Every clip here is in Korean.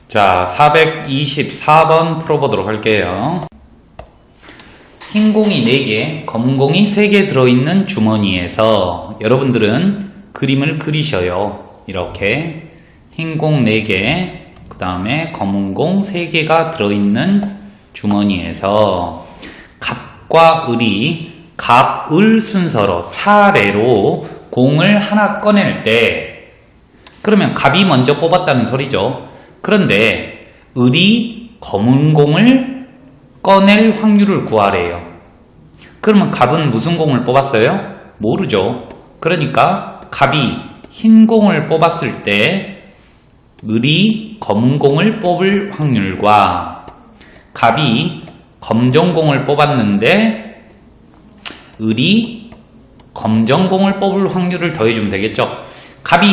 자, 424번 풀어보도록 할게요. 흰 공이 4개, 검은 공이 3개 들어있는 주머니에서 여러분들은 그림을 그리셔요. 이렇게 흰 공 4개, 그 다음에 검은 공 3개가 들어있는 주머니에서 갑과 을이 갑, 을 순서로 차례로 공을 하나 꺼낼 때, 그러면 갑이 먼저 뽑았다는 소리죠. 그런데 을이 검은 공을 꺼낼 확률을 구하래요. 그러면 갑은 무슨 공을 뽑았어요? 모르죠. 그러니까 갑이 흰 공을 뽑았을 때 을이 검은 공을 뽑을 확률과 갑이 검정공을 뽑았는데 을이 검정공을 뽑을 확률을 더해주면 되겠죠. 갑이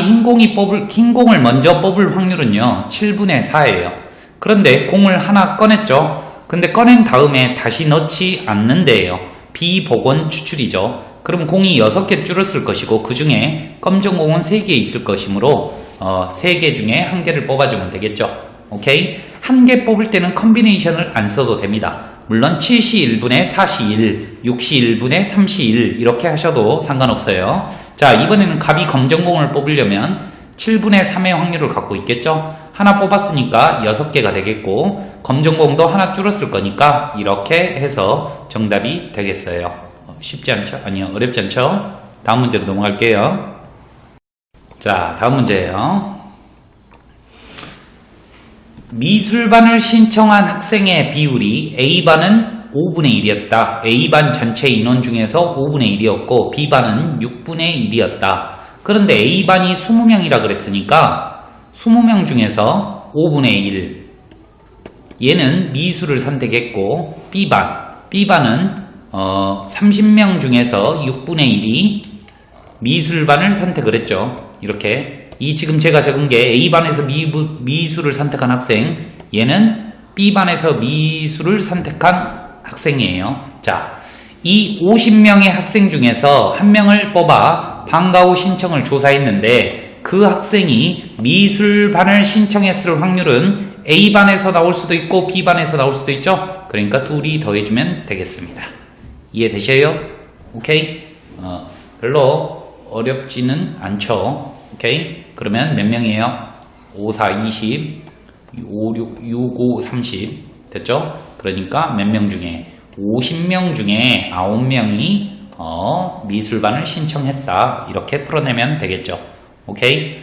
흰 공을 먼저 뽑을 확률은요 7분의 4예요. 그런데 공을 하나 꺼냈죠. 근데 꺼낸 다음에 다시 넣지 않는데요. 비복원 추출이죠. 그럼 공이 6개 줄었을 것이고 그 중에 검정공은 3개 있을 것이므로 3개 중에 1개를 뽑아주면 되겠죠. 오케이? 1개 뽑을 때는 컨비네이션을 안 써도 됩니다. 물론 7시 1분에 4시 1, 6시 1분에 3시 1 이렇게 하셔도 상관없어요. 자, 이번에는 갑이 검정공을 뽑으려면 7분의 3의 확률을 갖고 있겠죠. 하나 뽑았으니까 6개가 되겠고 검정공도 하나 줄었을 거니까 이렇게 해서 정답이 되겠어요. 쉽지 않죠? 아니요, 어렵지 않죠? 다음 문제로 넘어갈게요. 자, 다음 문제예요. 미술반을 신청한 학생의 비율이 A반은 5분의 1이었다. A반 전체 인원 중에서 5분의 1이었고 B반은 6분의 1이었다. 그런데 A반이 20명이라 그랬으니까 20명 중에서 5분의 1 얘는 미술을 선택했고 B반은 30명 중에서 6분의 1이 미술반을 선택을 했죠. 이렇게 지금 제가 적은 게 A반에서 미술을 선택한 학생, 얘는 B반에서 미술을 선택한 학생이에요. 자, 이 50명의 학생 중에서 한 명을 뽑아 방과 후 신청을 조사했는데 그 학생이 미술반을 신청했을 확률은 A반에서 나올 수도 있고 B반에서 나올 수도 있죠. 그러니까 둘이 더해주면 되겠습니다. 이해되셔요? 오케이? 별로 어렵지는 않죠. 오케이? 그러면 몇 명이에요? 5, 4, 20, 5, 6, 5, 30 됐죠? 그러니까 몇 명 중에 50명 중에 9명이 미술반을 신청했다. 이렇게 풀어내면 되겠죠. 오케이?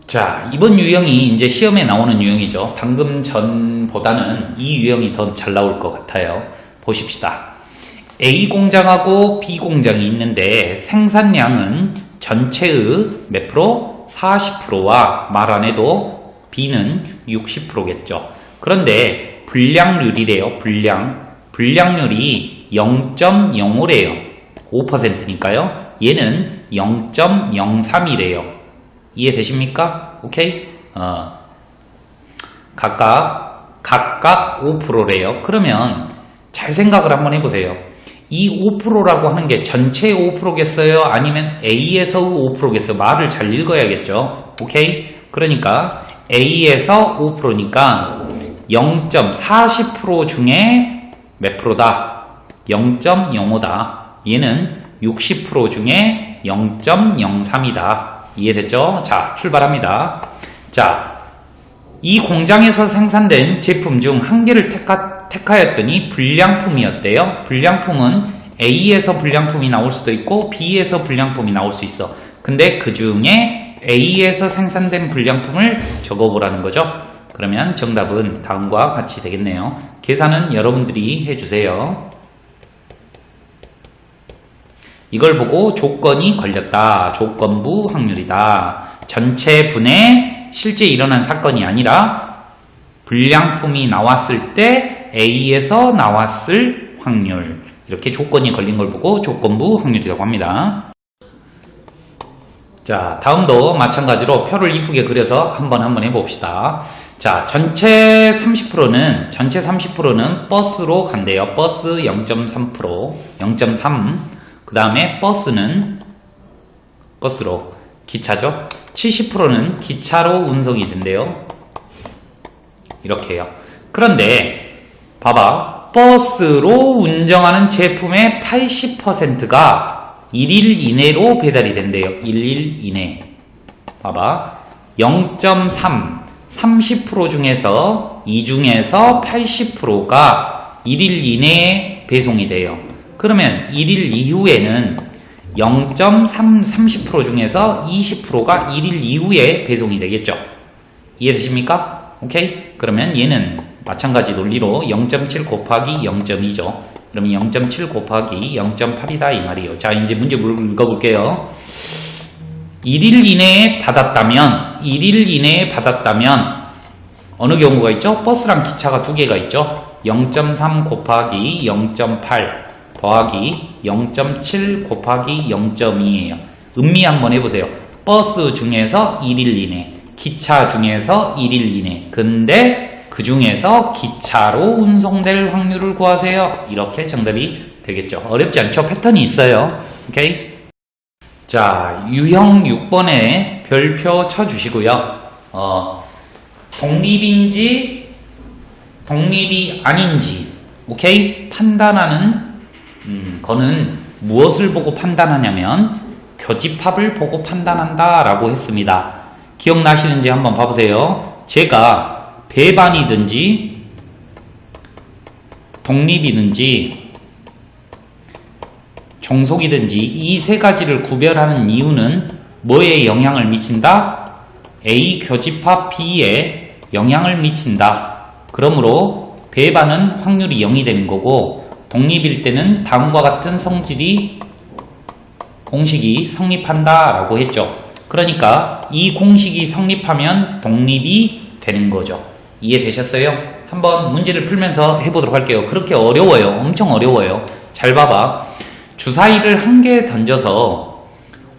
자, 이번 유형이 이제 시험에 나오는 유형이죠. 방금 전보다는 이 유형이 더 잘 나올 것 같아요. 보십시다. A 공장하고 B 공장이 있는데 생산량은 전체의 몇 프로? 40%와 말 안 해도 B는 60%겠죠. 그런데 불량률이래요. 불량률이 0.05래요. 5%니까요. 얘는 0.03이래요. 이해되십니까? 오케이? 각각 5%래요. 그러면 잘 생각을 한번 해보세요. 이 5%라고 하는 게 전체의 5%겠어요? 아니면 A에서 5%겠어요? 말을 잘 읽어야겠죠? 오케이? 그러니까 A에서 5%니까 0.40% 중에 몇 프로다? 0.05다. 얘는 60% 중에 0.03이다. 이해됐죠? 자, 출발합니다. 자, 이 공장에서 생산된 제품 중 한 개를 택하였더니 불량품이었대요. 불량품은 A에서 불량품이 나올 수도 있고 B에서 불량품이 나올 수 있어. 근데 그 중에 A에서 생산된 불량품을 적어보라는 거죠. 그러면 정답은 다음과 같이 되겠네요. 계산은 여러분들이 해주세요. 이걸 보고 조건이 걸렸다. 조건부 확률이다. 전체 분에 실제 일어난 사건이 아니라 불량품이 나왔을 때 A에서 나왔을 확률. 이렇게 조건이 걸린 걸 보고 조건부 확률이라고 합니다. 자, 다음도 마찬가지로 표를 이쁘게 그려서 한번 해봅시다. 자, 전체 30%는 버스로 간대요. 버스 0.3%, 0.3. 그 다음에 버스는 버스로. 기차죠. 70%는 기차로 운송이 된대요. 이렇게 해요. 그런데 봐봐. 버스로 운정하는 제품의 80%가 1일 이내로 배달이 된대요. 1일 이내. 봐봐. 0.3, 30% 중에서 이 중에서 80%가 1일 이내에 배송이 돼요. 그러면 1일 이후에는 0.3, 30% 중에서 20%가 1일 이후에 배송이 되겠죠. 이해되십니까? 오케이? 그러면 얘는 마찬가지 논리로 0.7 곱하기 0.2죠. 그러면 0.7 곱하기 0.8이다 이 말이에요. 자, 이제 문제 읽어볼게요. 1일 이내에 받았다면 어느 경우가 있죠? 버스랑 기차가 두 개가 있죠. 0.3 곱하기 0.8 더하기 0.7 곱하기 0.2예요. 음미 한번 해보세요. 버스 중에서 1일 이내, 기차 중에서 1일 이내. 근데 그 중에서 기차로 운송될 확률을 구하세요. 이렇게 정답이 되겠죠. 어렵지 않죠? 패턴이 있어요. 오케이? 자, 유형 6번에 별표 쳐주시고요. 독립인지 독립이 아닌지, 오케이? 판단하는 거는 무엇을 보고 판단하냐면 교집합을 보고 판단한다 라고 했습니다. 기억나시는지 한번 봐보세요. 제가 배반이든지 독립이든지 종속이든지 이 세 가지를 구별하는 이유는 뭐에 영향을 미친다? A 교집합 B에 영향을 미친다. 그러므로 배반은 확률이 0이 되는 거고 독립일 때는 다음과 같은 공식이 성립한다 라고 했죠. 그러니까 이 공식이 성립하면 독립이 되는 거죠. 이해되셨어요? 한번 문제를 풀면서 해보도록 할게요. 그렇게 어려워요. 엄청 어려워요. 잘 봐봐. 주사위를 한 개 던져서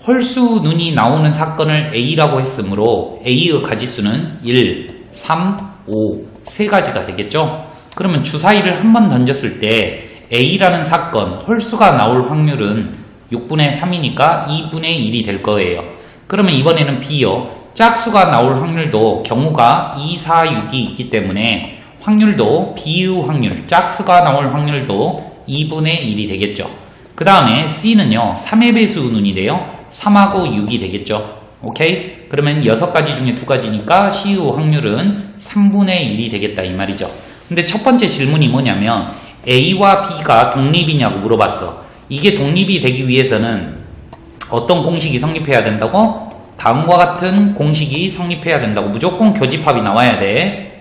홀수 눈이 나오는 사건을 A라고 했으므로 A의 가지수는 1, 3, 5, 세 가지가 되겠죠? 그러면 주사위를 한 번 던졌을 때 A라는 사건 홀수가 나올 확률은 6분의 3이니까 2분의 1이 될 거예요. 그러면 이번에는 B요. 짝수가 나올 확률도 경우가 2, 4, 6이 있기 때문에 확률도 B의 확률, 짝수가 나올 확률도 2분의 1이 되겠죠. 그 다음에 C는요. 3의 배수 눈이래요. 3하고 6이 되겠죠. 오케이? 그러면 6가지 중에 2가지니까 C의 확률은 3분의 1이 되겠다 이 말이죠. 근데 첫 번째 질문이 뭐냐면 A와 B가 독립이냐고 물어봤어. 이게 독립이 되기 위해서는 어떤 공식이 성립해야 된다고? 다음과 같은 공식이 성립해야 된다고. 무조건 교집합이 나와야 돼.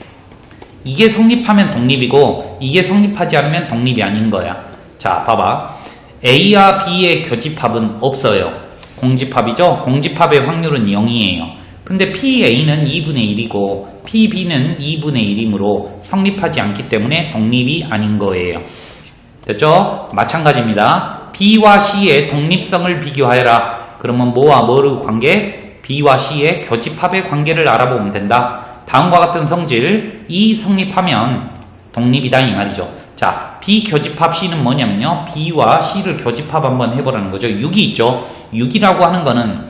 이게 성립하면 독립이고 이게 성립하지 않으면 독립이 아닌 거야. 자, 봐봐. A와 B의 교집합은 없어요. 공집합이죠? 공집합의 확률은 0이에요. 근데 PA는 2분의 1이고 PB는 2분의 1이므로 성립하지 않기 때문에 독립이 아닌 거예요. 됐죠? 마찬가지입니다. B와 C의 독립성을 비교하여라. 그러면 뭐와 뭐의 관계? B와 C의 교집합의 관계를 알아보면 된다. 다음과 같은 성질, 이 성립하면 독립이다 이 말이죠. 자, B 교집합 C는 뭐냐면요. B와 C를 교집합 한번 해보라는 거죠. 6이 있죠. 6이라고 하는 거는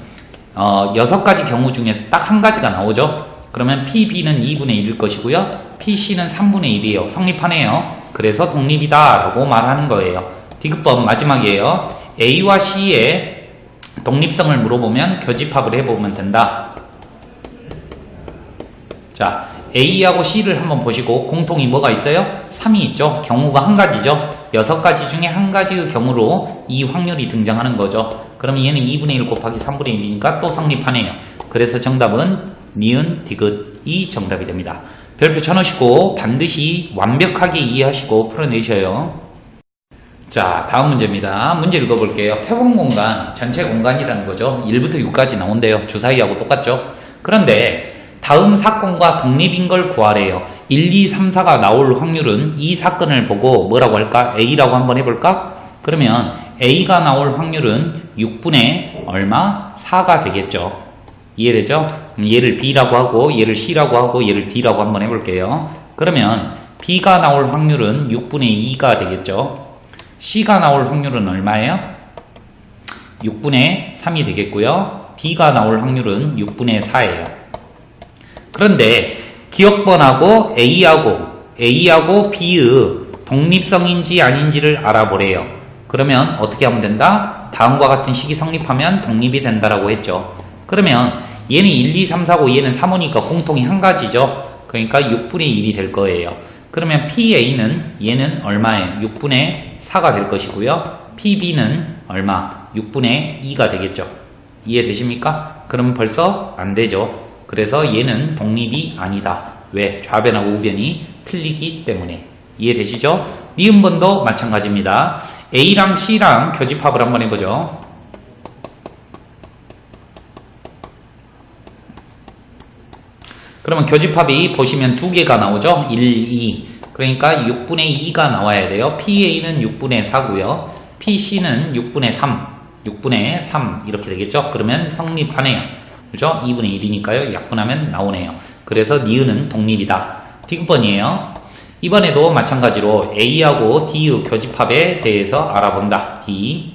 6가지 경우 중에서 딱 한 가지가 나오죠. 그러면 PB는 2분의 1일 것이고요. PC는 3분의 1이에요. 성립하네요. 그래서 독립이다 라고 말하는 거예요. 디귿번 마지막이에요. A와 C의 독립성을 물어보면 교집합을 해보면 된다. 자, A하고 C를 한번 보시고 공통이 뭐가 있어요? 3이 있죠. 경우가 한 가지죠. 6가지 중에 한 가지의 경우로 이 확률이 등장하는 거죠. 그럼 얘는 2분의 1 곱하기 3분의 1이니까 또 성립하네요. 그래서 정답은 니은, 디귿이 정답이 됩니다. 별표 쳐놓으시고 반드시 완벽하게 이해하시고 풀어내셔요. 자, 다음 문제입니다. 문제 읽어볼게요. 표본 공간, 전체 공간이라는 거죠. 1부터 6까지 나온대요. 주사위하고 똑같죠. 그런데 다음 사건과 독립인 걸 구하래요. 1, 2, 3, 4가 나올 확률은 이 사건을 보고 뭐라고 할까? A라고 한번 해볼까? 그러면 A가 나올 확률은 6분의 얼마? 4가 되겠죠. 이해되죠? 얘를 B라고 하고 얘를 C라고 하고 얘를 D라고 한번 해볼게요. 그러면 B가 나올 확률은 6분의 2가 되겠죠. C가 나올 확률은 얼마예요? 6분의 3이 되겠고요. D가 나올 확률은 6분의 4예요. 그런데 기억번하고 A하고 B의 독립성인지 아닌지를 알아보래요. 그러면 어떻게 하면 된다? 다음과 같은 식이 성립하면 독립이 된다라고 했죠. 그러면 얘는 1, 2, 3, 4고 얘는 3호니까 공통이 한 가지죠. 그러니까 6분의 1이 될 거예요. 그러면 PA는 얘는 얼마예요? 6분의 4가 될 것이고요. PB는 얼마? 6분의 2가 되겠죠. 이해되십니까? 그럼 벌써 안 되죠. 그래서 얘는 독립이 아니다. 왜? 좌변하고 우변이 틀리기 때문에. 이해되시죠? 니은번도 마찬가지입니다. A랑 C랑 교집합을 한번 해보죠. 그러면 교집합이 보시면 두 개가 나오죠? 1, 2. 그러니까 6분의 2가 나와야 돼요. PA는 6분의 4고요. PC는 6분의 3. 6분의 3 이렇게 되겠죠? 그러면 성립하네요. 그죠? 2분의 1이니까요. 약분하면 나오네요. 그래서 니은은 독립이다. 디귿번이에요. 이번에도 마찬가지로 A하고 D의 교집합에 대해서 알아본다. D.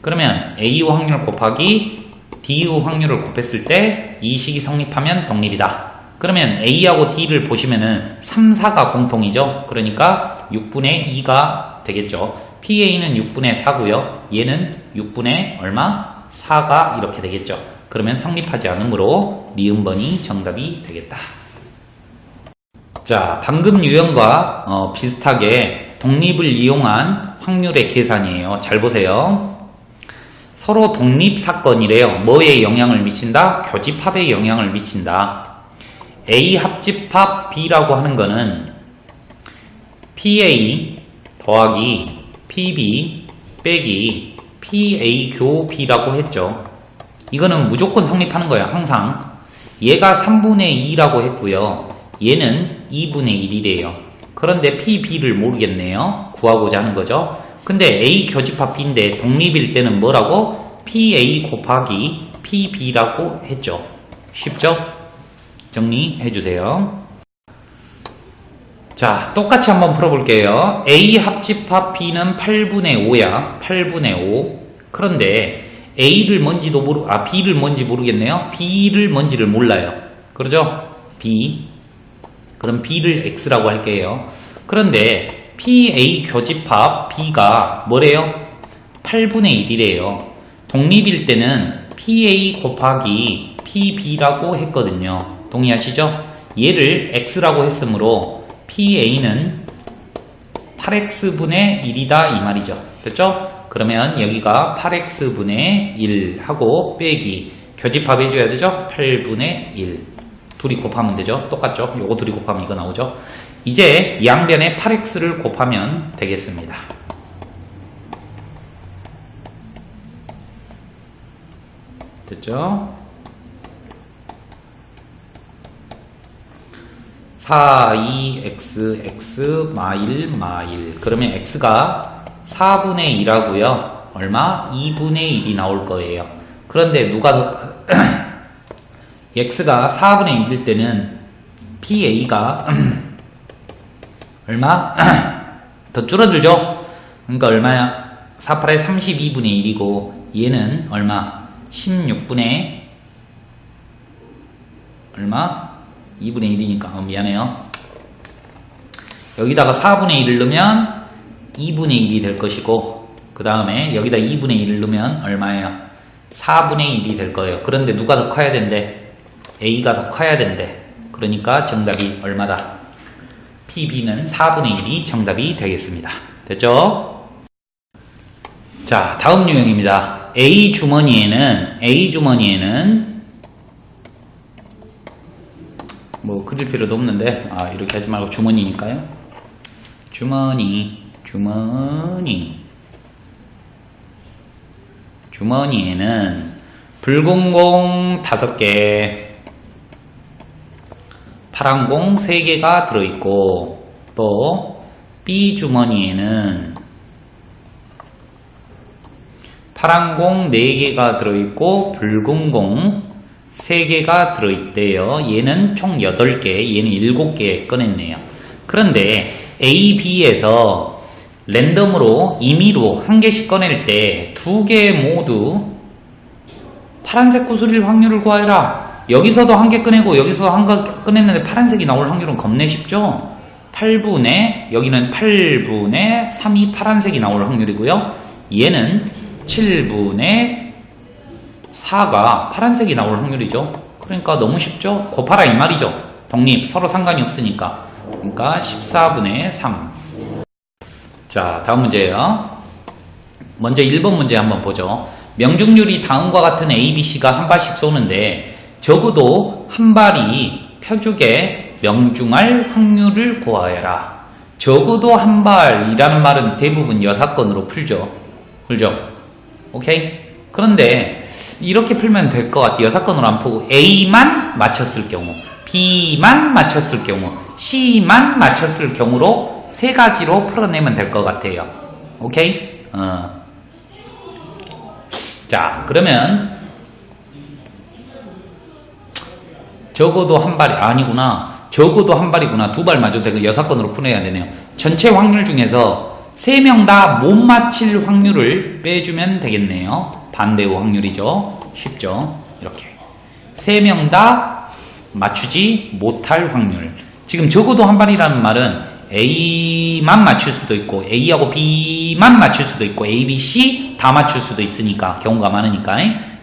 그러면 A의 확률 곱하기 D의 확률을 곱했을 때 이 식이 성립하면 독립이다. 그러면 A하고 D를 보시면은 3, 4가 공통이죠. 그러니까 6분의 2가 되겠죠. PA는 6분의 4고요. 얘는 6분의 얼마? 4가 이렇게 되겠죠. 그러면 성립하지 않으므로 니은번이 정답이 되겠다. 자, 방금 유형과 비슷하게 독립을 이용한 확률의 계산이에요. 잘 보세요. 서로 독립사건이래요. 뭐에 영향을 미친다? 교집합에 영향을 미친다. A 합집합 B라고 하는 거는 PA 더하기 PB 빼기 PA 교 B라고 했죠. 이거는 무조건 성립하는 거예요. 항상. 얘가 3분의 2라고 했고요. 얘는 2분의 1이래요. 그런데 PB를 모르겠네요. 구하고자 하는 거죠. 근데 A 교집합 B인데 독립일 때는 뭐라고? PA 곱하기 PB라고 했죠. 쉽죠? 정리해 주세요. 자, 똑같이 한번 풀어볼게요. A 합집합 B는 8분의 5야. 8분의 5. 그런데 B를 뭔지 모르겠네요. B를 뭔지를 몰라요. 그러죠? B. 그럼 B를 X라고 할게요. 그런데 PA 교집합 B가 뭐래요? 8분의 1이래요. 독립일 때는 PA 곱하기 PB라고 했거든요. 동의하시죠? 얘를 X라고 했으므로 PA는 8X분의 1이다 이 말이죠. 됐죠? 그러면 여기가 8X분의 1 하고 빼기 교집합 해줘야 되죠? 8분의 1 둘이 곱하면 되죠? 똑같죠? 요거 둘이 곱하면 이거 나오죠? 이제 양변에 8X를 곱하면 되겠습니다. 됐죠? 4, 2, x, x, 마일. 그러면 x가 4분의 1하고요. 얼마? 2분의 1이 나올 거예요. 그런데 누가 더 x가 4분의 1일 때는 PA가 얼마? 더 줄어들죠? 그러니까 얼마야? 4, 8에 32분의 1이고 얘는 얼마? 16분의 얼마? 2분의 1이니까 미안해요. 여기다가 4분의 1을 넣으면 2분의 1이 될 것이고 그 다음에 여기다 2분의 1을 넣으면 얼마예요? 4분의 1이 될 거예요. 그런데 누가 더 커야 된대? A가 더 커야 된대. 그러니까 정답이 얼마다? PB는 4분의 1이 정답이 되겠습니다. 됐죠? 자, 다음 유형입니다. A 주머니에는 뭐 그릴 필요도 없는데 이렇게 하지 말고 주머니니까요. 주머니에는 붉은 공 5개, 파란 공 3개가 들어있고 또 B 주머니에는 파란 공 4개가 들어있고 붉은 공 3개가 들어있대요. 얘는 총 8개, 얘는 7개 꺼냈네요. 그런데 A, B에서 랜덤으로 임의로 한 개씩 꺼낼 때 2개 모두 파란색 구슬일 확률을 구하여라. 여기서도 한 개 꺼내고 여기서도 한 개 꺼냈는데 파란색이 나올 확률은 겁내 쉽죠? 8분의 여기는 8분의 3이 파란색이 나올 확률이고요. 얘는 7분의 4가 파란색이 나올 확률이죠. 그러니까 너무 쉽죠? 곱하라 이 말이죠. 독립 서로 상관이 없으니까. 그러니까 14분의 3. 자, 다음 문제예요. 먼저 1번 문제 한번 보죠. 명중률이 다음과 같은 A, B, C가 한 발씩 쏘는데 적어도 한 발이 표적에 명중할 확률을 구하여라. 적어도 한 발이라는 말은 대부분 여사건으로 풀죠. 그죠? 오케이? 그런데 이렇게 풀면 될 것 같아요. 여사건으로 안 풀고 A만 맞췄을 경우, B만 맞췄을 경우, C만 맞췄을 경우로 세 가지로 풀어내면 될 것 같아요. 오케이? 자, 그러면 적어도 한 발이 아니구나. 적어도 한 발이구나. 두 발 맞아도 되고 6건으로 풀어야 되네요. 전체 확률 중에서 3명 다 못 맞힐 확률을 빼주면 되겠네요. 반대의 확률이죠. 쉽죠? 이렇게 3명 다 맞추지 못할 확률. 지금 적어도 한 발이라는 말은 A만 맞출 수도 있고 A하고 B만 맞출 수도 있고 A, B, C 다 맞출 수도 있으니까 경우가 많으니까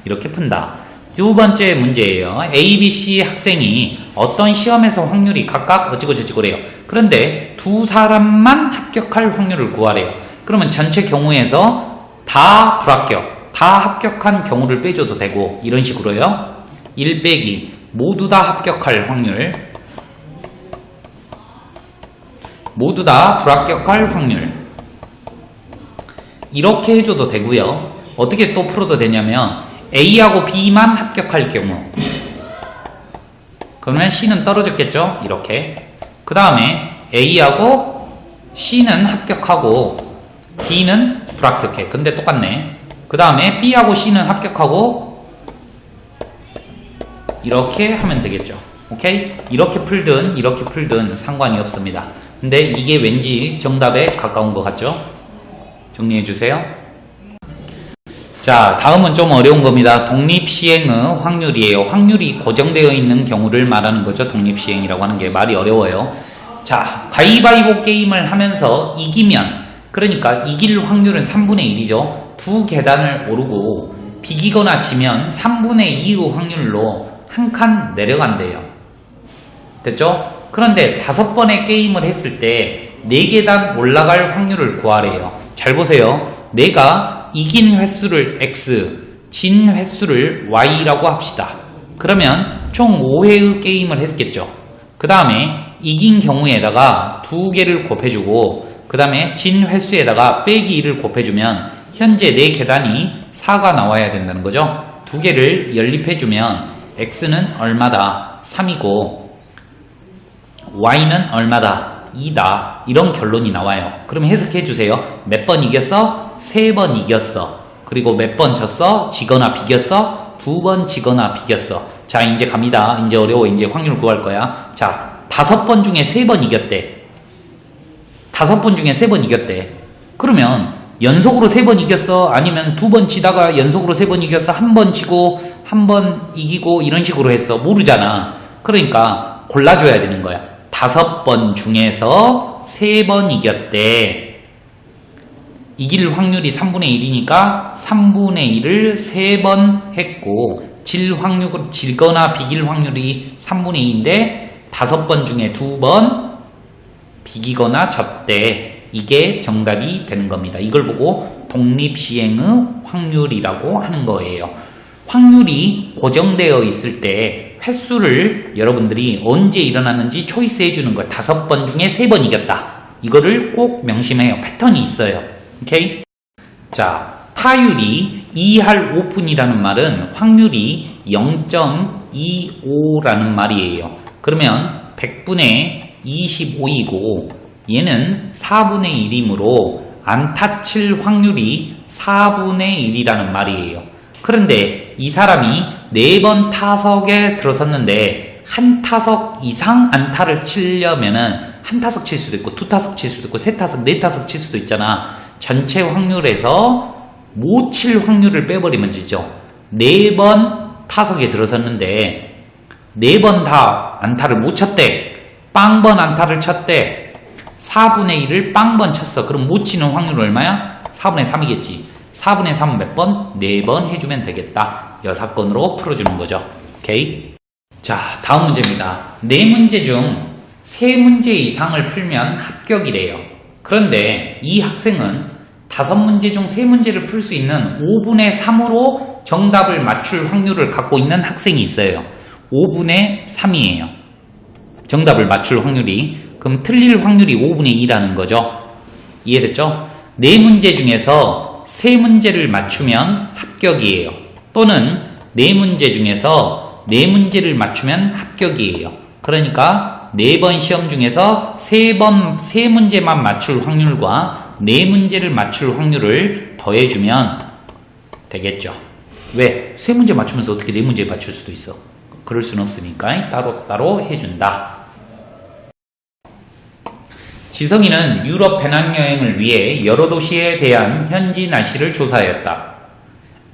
이렇게 푼다. 두 번째 문제예요. A, B, C 학생이 어떤 시험에서 확률이 각각 어찌고저찌고래요. 그런데 두 사람만 합격할 확률을 구하래요. 그러면 전체 경우에서 다 불합격, 다 합격한 경우를 빼줘도 되고 이런 식으로요. 1 빼기 모두 다 합격할 확률, 모두 다 불합격할 확률 이렇게 해줘도 되고요. 어떻게 또 풀어도 되냐면 A하고 B만 합격할 경우 그러면 C는 떨어졌겠죠? 이렇게 그 다음에 A하고 C는 합격하고 B는 불합격해. 근데 똑같네. 그 다음에 B하고 C는 합격하고 이렇게 하면 되겠죠. 오케이? 이렇게 풀든 상관이 없습니다. 근데 이게 왠지 정답에 가까운 것 같죠? 정리해주세요. 자, 다음은 좀 어려운 겁니다. 독립시행의 확률이에요. 확률이 고정되어 있는 경우를 말하는 거죠. 독립시행이라고 하는 게 말이 어려워요. 자, 가위바위보 게임을 하면서 이기면, 그러니까 이길 확률은 3분의 1이죠. 두 계단을 오르고 비기거나 지면 3분의 2의 확률로 한 칸 내려간대요. 됐죠? 그런데 5번의 게임을 했을 때 4계단 올라갈 확률을 구하래요. 잘 보세요. 내가 이긴 횟수를 X, 진 횟수를 Y라고 합시다. 그러면 총 5회의 게임을 했겠죠. 그 다음에 이긴 경우에다가 2개를 곱해주고 그 다음에 진 횟수에다가 빼기 1을 곱해주면 현재 4계단이 4가 나와야 된다는 거죠. 2개를 연립해주면 X는 얼마다? 3이고 Y는 얼마다? 2다. 이런 결론이 나와요. 그럼 해석해주세요. 몇 번 이겼어? 3번 이겼어. 그리고 몇 번 졌어? 지거나 비겼어? 2번 지거나 비겼어. 자, 이제 갑니다. 이제 어려워. 이제 확률 구할 거야. 자, 5번 중에 3번 이겼대. 5번 중에 3번 이겼대. 그러면 연속으로 3번 이겼어? 아니면 2번 지다가 연속으로 3번 이겼어? 한 번 지고 한 번 이기고 이런 식으로 했어? 모르잖아. 그러니까 골라줘야 되는 거야. 5번 중에서 3번 이겼대. 이길 확률이 3분의 1이니까 3분의 1을 3번 했고 질거나 비길 확률이 3분의 2인데 5번 중에 2번 비기거나 졌대. 이게 정답이 되는 겁니다. 이걸 보고 독립시행의 확률이라고 하는 거예요. 확률이 고정되어 있을 때 횟수를 여러분들이 언제 일어났는지 초이스 해주는 거예요. 5번 중에 3번 이겼다. 이거를 꼭 명심해요. 패턴이 있어요. 오케이? 자, 타율이 2할 5분이라는 말은 확률이 0.25라는 말이에요. 그러면 100분의 25이고 얘는 4분의 1이므로 안타 칠 확률이 4분의 1이라는 말이에요. 그런데 이 사람이 4번 타석에 들어섰는데 한 타석 이상 안타를 치려면은 한 타석 칠 수도 있고 2타석 칠 수도 있고 3타석, 4타석 칠 수도 있잖아. 전체 확률에서 못 칠 확률을 빼버리면 되죠. 4번 타석에 들어섰는데 4번 다 안타를 못 쳤대. 빵번 안타를 쳤대. 4분의 1을 빵번 쳤어. 그럼 못 치는 확률 얼마야? 4분의 3이겠지. 4분의 3은 몇 번? 4번 해주면 되겠다. 여사건으로 풀어주는 거죠. 오케이? 자, 다음 문제입니다. 4문제 중 3문제 이상을 풀면 합격이래요. 그런데 이 학생은 5문제 중 3문제를 풀 수 있는 5분의 3으로 정답을 맞출 확률을 갖고 있는 학생이 있어요. 5분의 3이에요. 정답을 맞출 확률이. 그럼 틀릴 확률이 5분의 2라는 거죠. 이해됐죠? 4문제 중에서 3문제를 맞추면 합격이에요. 또는 4문제 중에서 4문제를 맞추면 합격이에요. 그러니까 4번 시험 중에서 3문제만 맞출 확률과 4문제를 맞출 확률을 더해주면 되겠죠. 왜? 3문제 맞추면서 어떻게 4문제 맞출 수도 있어? 그럴 수는 없으니까 따로따로 해준다. 지성이는 유럽 배낭여행을 위해 여러 도시에 대한 현지 날씨를 조사하였다.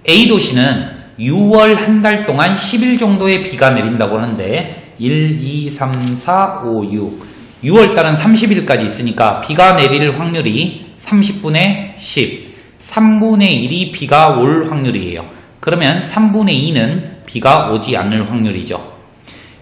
A도시는 6월 한 달 동안 10일 정도의 비가 내린다고 하는데 1, 2, 3, 4, 5, 6 6월달은 30일까지 있으니까 비가 내릴 확률이 30분의 10 3분의 1이 비가 올 확률이에요. 그러면 3분의 2는 비가 오지 않을 확률이죠.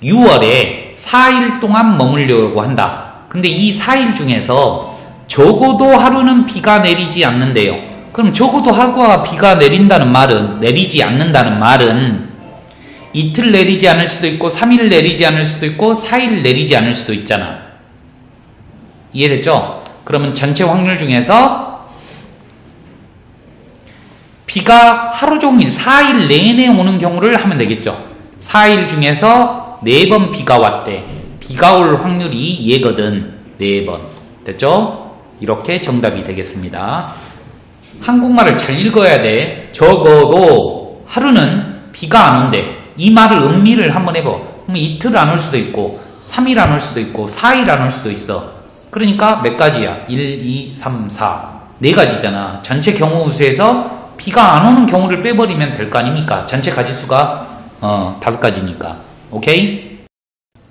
6월에 4일 동안 머물려고 한다. 근데 이 4일 중에서 적어도 하루는 비가 내리지 않는데요. 그럼 적어도 하루가 비가 내린다는 말은, 내리지 않는다는 말은 이틀 내리지 않을 수도 있고 3일 내리지 않을 수도 있고 4일 내리지 않을 수도 있잖아. 이해됐죠? 그러면 전체 확률 중에서 비가 하루 종일 4일 내내 오는 경우를 하면 되겠죠. 4일 중에서 4번 비가 왔대. 비가 올 확률이 얘거든. 4번. 됐죠? 이렇게 정답이 되겠습니다. 한국말을 잘 읽어야 돼. 적어도 하루는 비가 안 온대. 이 말을 음미를 한번 해봐. 그럼 이틀 안 올 수도 있고 3일 안 올 수도 있고 4일 안 올 수도 있어. 그러니까 몇 가지야? 1, 2, 3, 4. 4가지잖아. 전체 경우 수에서 비가 안 오는 경우를 빼버리면 될 거 아닙니까? 전체 가지수가 5가지니까. 오케이?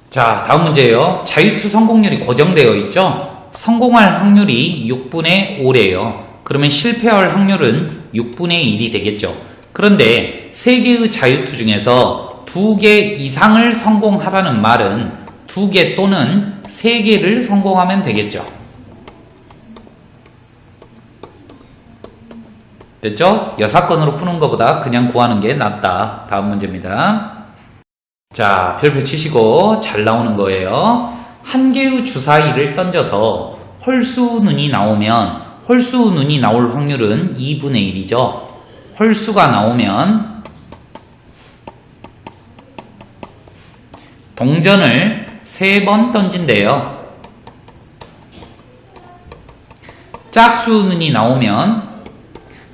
자, 다음 문제예요. 자유투 성공률이 고정되어 있죠? 성공할 확률이 6분의 5래요. 그러면 실패할 확률은 6분의 1이 되겠죠. 그런데 3개의 자유투 중에서 2개 이상을 성공하라는 말은 2개 또는 3개를 성공하면 되겠죠. 됐죠? 여사건으로 푸는 것보다 그냥 구하는 게 낫다. 다음 문제입니다. 자, 별표 치시고 잘 나오는 거예요. 한 개의 주사위를 던져서 홀수눈이 나오면 홀수눈이 나올 확률은 2분의 1이죠. 홀수가 나오면 동전을 3번 던진대요. 짝수눈이 나오면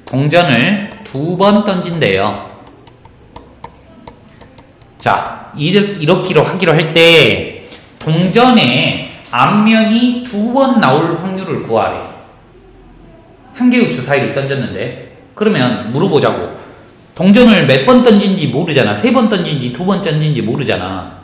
동전을 2번 던진대요. 자, 이렇게 하기로 할 때 동전의 앞면이 2번 나올 확률을 구하래. 한 개의 주사위를 던졌는데 그러면 물어보자고. 동전을 몇 번 던진지 모르잖아. 3번 던진지 2번 던진지 모르잖아.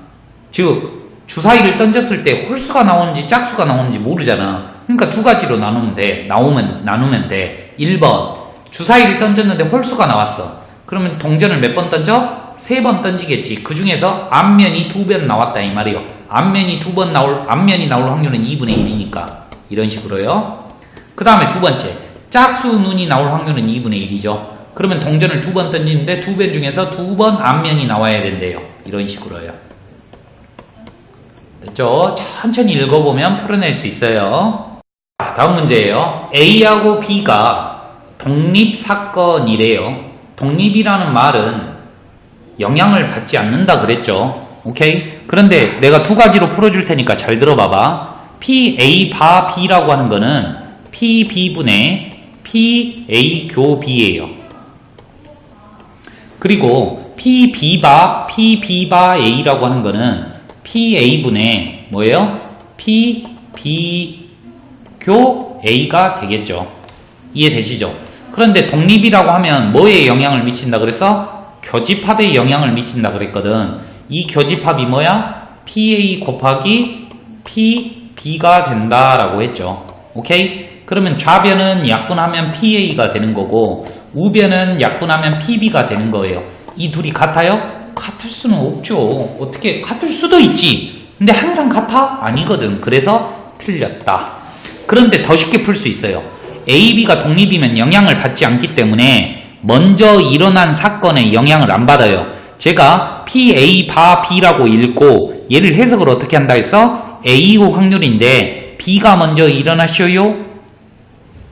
즉 주사위를 던졌을 때 홀수가 나오는지 짝수가 나오는지 모르잖아. 그러니까 2가지로 나누면 돼. 1번 주사위를 던졌는데 홀수가 나왔어. 그러면 동전을 몇 번 던져? 3번 던지겠지. 그 중에서 앞면이 2번 나왔다 이 말이요. 앞면이 나올 확률은 2분의 1이니까 이런 식으로요. 그 다음에 두 번째 짝수 눈이 나올 확률은 2분의 1이죠. 그러면 동전을 2번 던지는데 2번 중에서 2번 앞면이 나와야 된대요. 이런 식으로요. 됐죠? 천천히 읽어보면 풀어낼 수 있어요. 자, 다음 문제예요. A하고 B가 독립사건이래요. 독립이라는 말은 영향을 받지 않는다 그랬죠. 오케이? 그런데 내가 2가지로 풀어줄 테니까 잘 들어봐봐. PA 바 B라고 하는 거는 PB분의 PA 교 B예요. 그리고 PB 바 A라고 하는 거는 PA분의 뭐예요? PB 교 A가 되겠죠. 이해되시죠? 그런데 독립이라고 하면 뭐에 영향을 미친다 그래서? 교집합에 영향을 미친다 그랬거든. 이 교집합이 뭐야? PA 곱하기 PB가 된다라고 했죠. 오케이? 그러면 좌변은 약분하면 PA가 되는 거고 우변은 약분하면 PB가 되는 거예요. 이 둘이 같아요? 같을 수는 없죠. 어떻게 같을 수도 있지. 근데 항상 같아? 아니거든. 그래서 틀렸다. 그런데 더 쉽게 풀 수 있어요. A, B가 독립이면 영향을 받지 않기 때문에 먼저 일어난 사건에 영향을 안 받아요. 제가 PA 바 B라고 읽고 얘를 해석을 어떻게 한다 했어? A호 확률인데 B가 먼저 일어나셔요?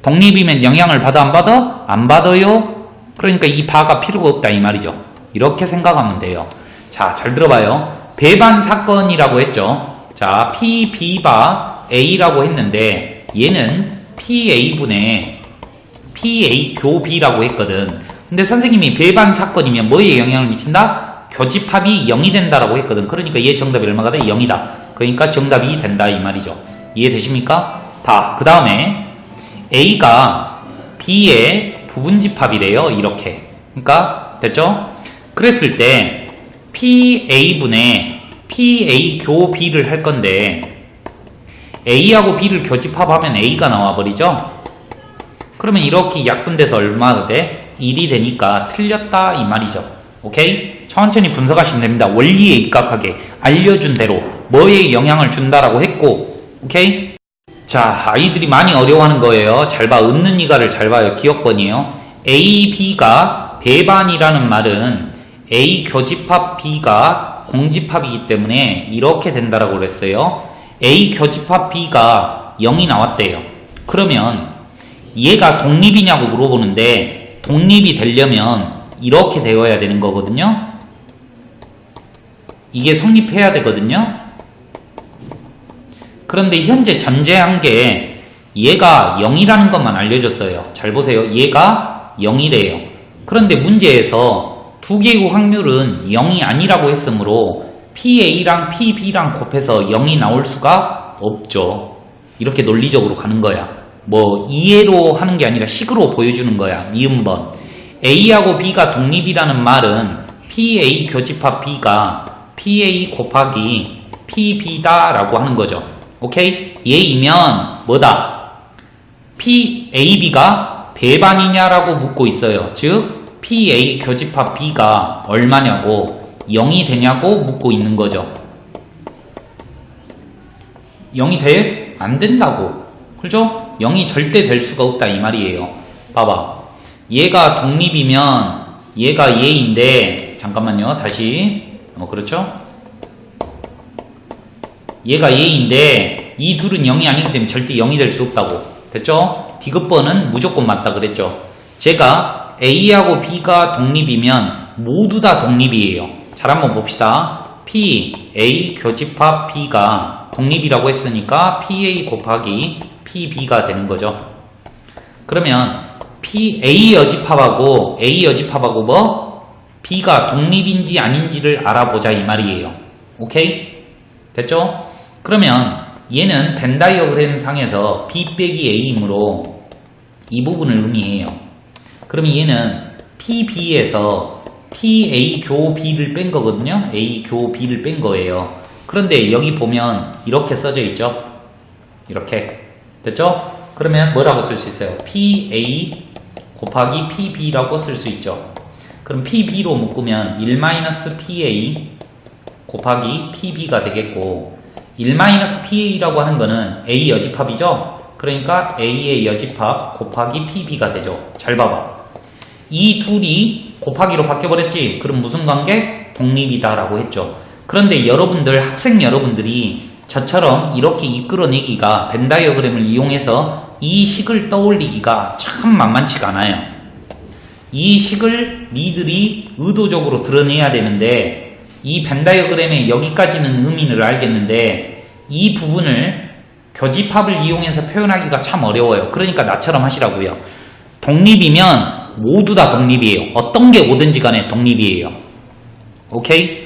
독립이면 영향을 받아 안 받아? 안 받아요? 그러니까 이 바가 필요가 없다 이 말이죠. 이렇게 생각하면 돼요. 자, 잘 들어봐요. 배반 사건이라고 했죠. 자, PB바 A라고 했는데 얘는 PA분의 PA 교 B라고 했거든. 근데 선생님이 배반 사건이면 뭐에 영향을 미친다? 교집합이 0이 된다라고 했거든. 그러니까 얘 정답이 얼마가 돼? 0이다. 그러니까 정답이 된다 이 말이죠. 이해되십니까? 다, 그 다음에 A가 B의 부분집합이래요. 이렇게. 그러니까 됐죠? 그랬을 때 PA분의 PA 교 B를 할 건데 A하고 B를 교집합하면 A가 나와버리죠? 그러면 이렇게 약분돼서 얼마가 돼? 1이 되니까 틀렸다 이 말이죠. 오케이? 천천히 분석하시면 됩니다. 원리에 입각하게 알려준 대로 뭐에 영향을 준다라고 했고 오케이? 자, 아이들이 많이 어려워하는 거예요. 잘 봐. 얻는 이가를 잘 봐요. 기억번이에요. A, B가 배반이라는 말은 A 교집합 B가 공집합이기 때문에 이렇게 된다라고 그랬어요. A 교집합 B가 0이 나왔대요. 그러면 얘가 독립이냐고 물어보는데 독립이 되려면 이렇게 되어야 되는 거거든요. 이게 성립해야 되거든요. 그런데 현재 전제한 게 얘가 0이라는 것만 알려줬어요. 잘 보세요. 얘가 0이래요. 그런데 문제에서 두 개의 확률은 0이 아니라고 했으므로 PA랑 PB랑 곱해서 0이 나올 수가 없죠. 이렇게 논리적으로 가는 거야. 뭐 이해로 하는 게 아니라 식으로 보여주는 거야. 니은번. A하고 B가 독립이라는 말은 PA 교집합 B가 PA 곱하기 PB다 라고 하는 거죠. 오케이? 얘이면 뭐다? PAB가 배반이냐라고 묻고 있어요. 즉 PA 교집합 B가 얼마냐고 0이 되냐고 묻고 있는 거죠. 0이 돼? 안 된다고. 그죠? 0이 절대 될 수가 없다 이 말이에요. 봐봐. 얘가 독립이면 얘가 얘인데 잠깐만요. 다시 그렇죠? 얘가 얘인데 이 둘은 0이 아니기 때문에 절대 0이 될 수 없다고. 됐죠? 디귿번은 무조건 맞다 그랬죠. 제가 A하고 B가 독립이면 모두 다 독립이에요. 잘 한번 봅시다. P, A 교집합 B가 독립이라고 했으니까 PA 곱하기 PB가 되는 거죠. 그러면 A 여집합하고 A 여집합하고 뭐? B가 독립인지 아닌지를 알아보자 이 말이에요. 오케이? 됐죠? 그러면 얘는 벤 다이어그램 상에서 B 빼기 A이므로 이 부분을 의미해요. 그러면 얘는 PB에서 PA 교 B를 뺀 거거든요. A 교 B를 뺀 거예요. 그런데 여기 보면 이렇게 써져 있죠. 이렇게. 됐죠? 그러면 뭐라고 쓸 수 있어요? PA 곱하기 PB라고 쓸 수 있죠. 그럼 PB로 묶으면 1-PA 곱하기 PB가 되겠고 1-PA라고 하는 거는 A 여집합이죠. 그러니까 A의 여집합 곱하기 PB가 되죠. 잘 봐봐. 이 둘이 곱하기로 바뀌어버렸지. 그럼 무슨 관계? 독립이다 라고 했죠. 그런데 여러분들, 학생 여러분들이 저처럼 이렇게 이끌어내기가 벤 다이어그램을 이용해서 이 식을 떠올리기가 참 만만치가 않아요. 이 식을 니들이 의도적으로 드러내야 되는데 이 벤 다이어그램의 여기까지는 의미를 알겠는데 이 부분을 교집합을 이용해서 표현하기가 참 어려워요. 그러니까 나처럼 하시라고요. 독립이면 모두 다 독립이에요. 어떤 게 오든지 간에 독립이에요. 오케이?